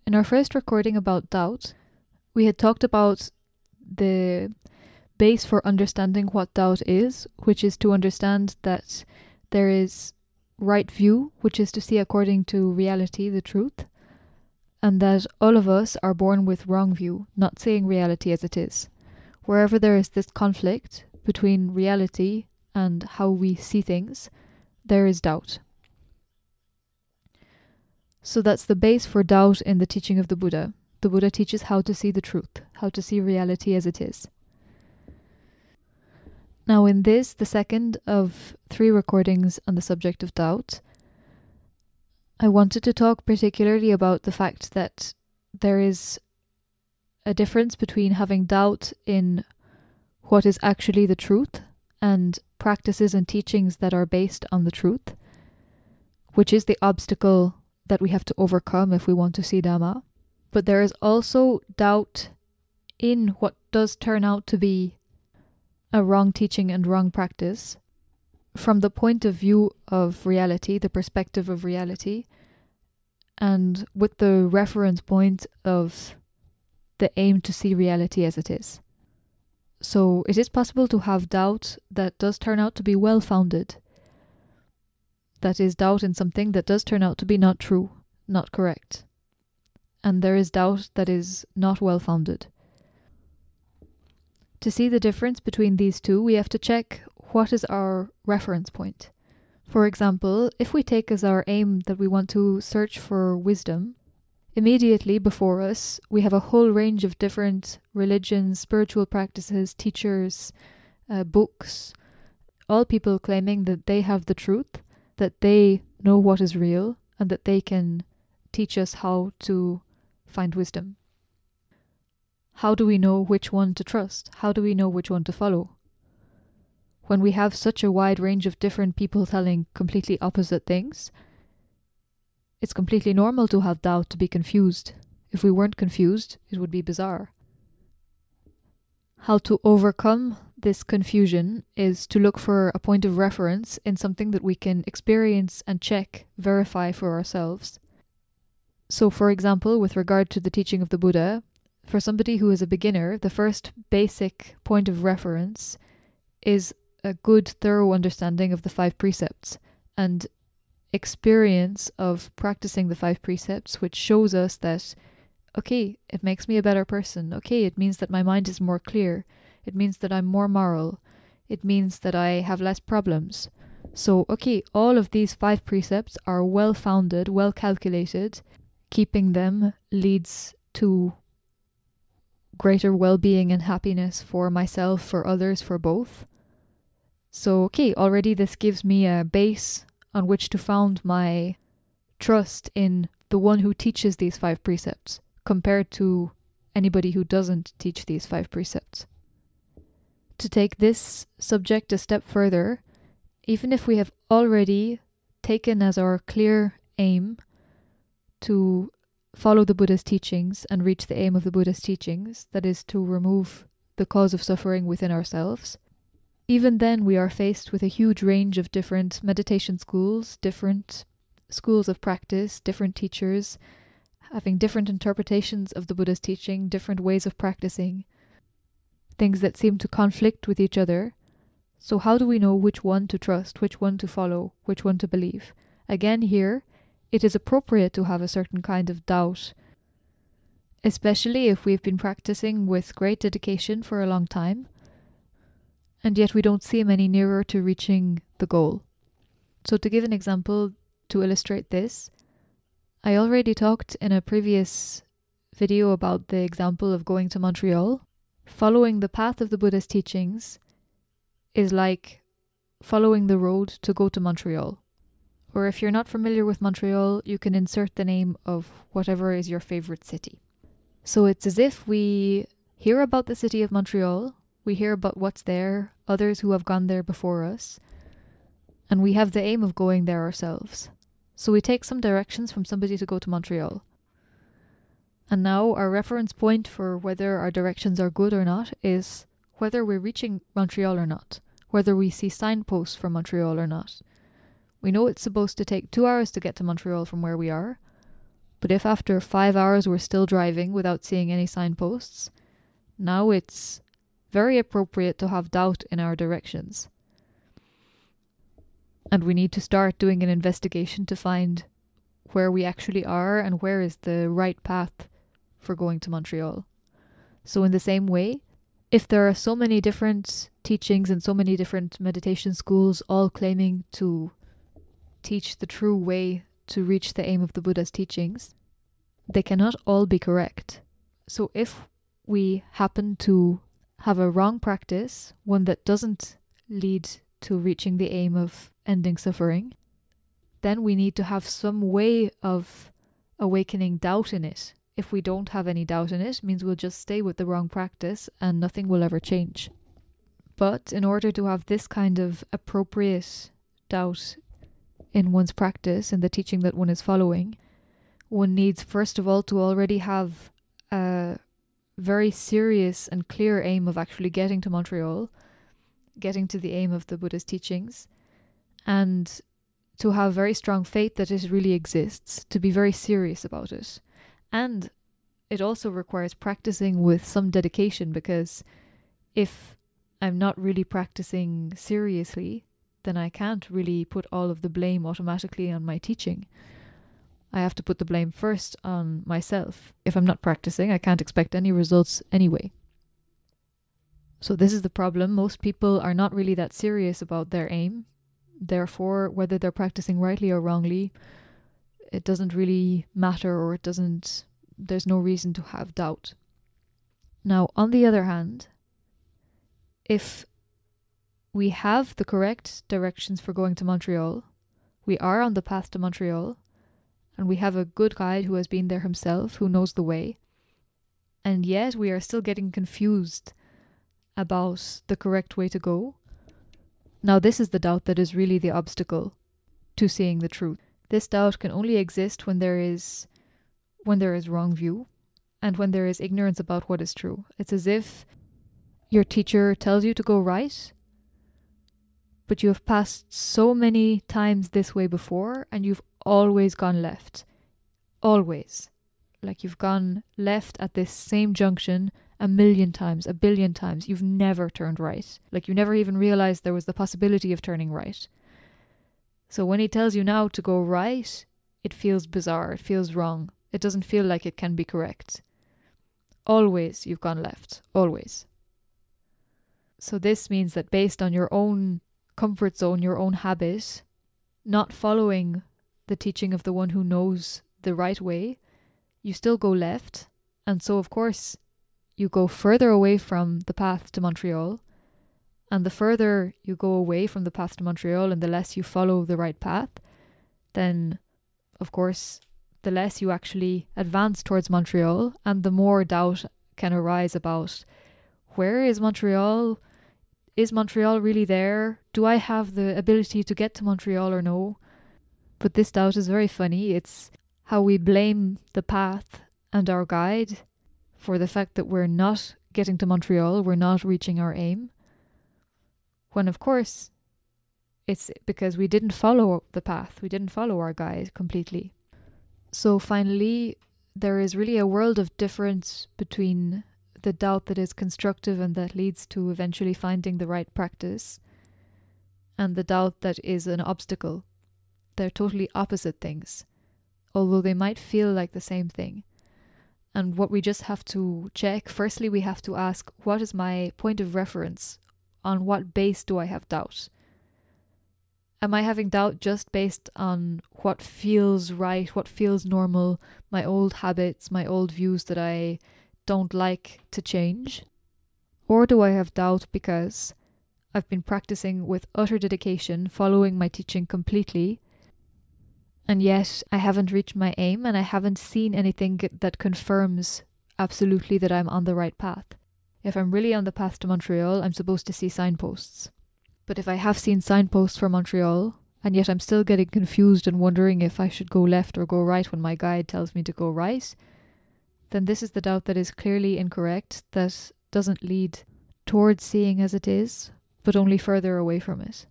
In our first recording about doubt, we had talked about the base for understanding what doubt is, which is to understand that there is right view, which is to see according to reality, the truth, and that all of us are born with wrong view, not seeing reality as it is. Wherever there is this conflict between reality and how we see things, there is doubt. So that's the base for doubt in the teaching of the Buddha. The Buddha teaches how to see the truth, how to see reality as it is. Now in this, the second of 3 recordings on the subject of doubt, I wanted to talk particularly about the fact that there is a difference between having doubt in what is actually the truth and practices and teachings that are based on the truth, which is the obstacle that we have to overcome if we want to see Dhamma. But there is also doubt in what does turn out to be a wrong teaching and wrong practice from the point of view of reality, the perspective of reality, and with the reference point of the aim to see reality as it is. So it is possible to have doubt that does turn out to be well-founded. That is doubt in something that does turn out to be not true, not correct. And there is doubt that is not well-founded. To see the difference between these two, we have to check what is our reference point. For example, if we take as our aim that we want to search for wisdom, immediately before us we have a whole range of different religions, spiritual practices, teachers, books, all people claiming that they have the truth, that they know what is real, and that they can teach us how to find wisdom. How do we know which one to trust? How do we know which one to follow? When we have such a wide range of different people telling completely opposite things, it's completely normal to have doubt, to be confused. If we weren't confused, it would be bizarre. How to overcome this confusion is to look for a point of reference in something that we can experience and check, verify for ourselves. So, for example, with regard to the teaching of the Buddha, for somebody who is a beginner, the first basic point of reference is a good, thorough understanding of the 5 precepts and experience of practicing the 5 precepts, which shows us that, okay, it makes me a better person. Okay, it means that my mind is more clear. It means that I'm more moral. It means that I have less problems. So, okay, all of these 5 precepts are well-founded, well-calculated. Keeping them leads to greater well-being and happiness for myself, for others, for both. So, okay, already this gives me a base on which to found my trust in the one who teaches these 5 precepts, compared to anybody who doesn't teach these 5 precepts. To take this subject a step further, even if we have already taken as our clear aim to follow the Buddha's teachings and reach the aim of the Buddha's teachings, that is to remove the cause of suffering within ourselves, even then we are faced with a huge range of different meditation schools, different schools of practice, different teachers, having different interpretations of the Buddha's teaching, different ways of practicing, things that seem to conflict with each other. So how do we know which one to trust, which one to follow, which one to believe? Again here, it is appropriate to have a certain kind of doubt, especially if we've been practicing with great dedication for a long time, and yet we don't seem any nearer to reaching the goal. So to give an example to illustrate this, I already talked in a previous video about the example of going to Montreal. Following the path of the Buddha's teachings is like following the road to go to Montreal. Or if you're not familiar with Montreal, you can insert the name of whatever is your favorite city. So it's as if we hear about the city of Montreal, we hear about what's there, others who have gone there before us, and we have the aim of going there ourselves. So we take some directions from somebody to go to Montreal. And now our reference point for whether our directions are good or not is whether we're reaching Montreal or not, whether we see signposts for Montreal or not. We know it's supposed to take 2 hours to get to Montreal from where we are, But if after 5 hours we're still driving without seeing any signposts, now it's very appropriate to have doubt in our directions. And we need to start doing an investigation to find where we actually are and where is the right path for going to Montreal. So in the same way, if there are so many different teachings and so many different meditation schools all claiming to teach the true way to reach the aim of the Buddha's teachings, they cannot all be correct. So if we happen to have a wrong practice, one that doesn't lead to reaching the aim of ending suffering, then we need to have some way of awakening doubt in it. If we don't have any doubt in it, it means we'll just stay with the wrong practice and nothing will ever change. But in order to have this kind of appropriate doubt in one's practice, in the teaching that one is following, one needs first of all to already have a very serious and clear aim of actually getting to Montreal, getting to the aim of the Buddha's teachings, and to have very strong faith that it really exists, to be very serious about it. And it also requires practicing with some dedication, because if I'm not really practicing seriously, then I can't really put all of the blame automatically on my teaching. I have to put the blame first on myself. If I'm not practicing, I can't expect any results anyway. So this is the problem. Most people are not really that serious about their aim. Therefore, whether they're practicing rightly or wrongly, it doesn't really matter, or there's no reason to have doubt. Now, on the other hand, if we have the correct directions for going to Montreal, we are on the path to Montreal, and we have a good guide who has been there himself, who knows the way, and yet we are still getting confused about the correct way to go. Now, this is the doubt that is really the obstacle to seeing the truth. This doubt can only exist when there is wrong view and when there is ignorance about what is true. It's as if your teacher tells you to go right, but you have passed so many times this way before and you've always gone left. Always. Like you've gone left at this same junction 1,000,000 times, 1,000,000,000 times. You've never turned right. Like you never even realized there was the possibility of turning right. So when he tells you now to go right, it feels bizarre. It feels wrong. It doesn't feel like it can be correct. Always you've gone left. Always. So this means that based on your own comfort zone, your own habit, not following the teaching of the one who knows the right way, you still go left. And so, of course, you go further away from the path to Montreal. And the further you go away from the path to Montreal and the less you follow the right path, then, of course, the less you actually advance towards Montreal, and the more doubt can arise about, where is Montreal? Is Montreal really there? Do I have the ability to get to Montreal or no? But this doubt is very funny. It's how we blame the path and our guide for the fact that we're not getting to Montreal, we're not reaching our aim, when of course it's because we didn't follow the path, we didn't follow our guide completely. So finally, there is really a world of difference between the doubt that is constructive and that leads to eventually finding the right practice, and the doubt that is an obstacle. They're totally opposite things, although they might feel like the same thing. And what we just have to check, firstly, we have to ask, what is my point of reference? On what base do I have doubt? Am I having doubt just based on what feels right, what feels normal, my old habits, my old views that I don't like to change? Or do I have doubt because I've been practicing with utter dedication, following my teaching completely, and yet I haven't reached my aim and I haven't seen anything that confirms absolutely that I'm on the right path? If I'm really on the path to Montreal, I'm supposed to see signposts. But if I have seen signposts for Montreal, and yet I'm still getting confused and wondering if I should go left or go right when my guide tells me to go right, then this is the doubt that is clearly incorrect, that doesn't lead towards seeing as it is, but only further away from it.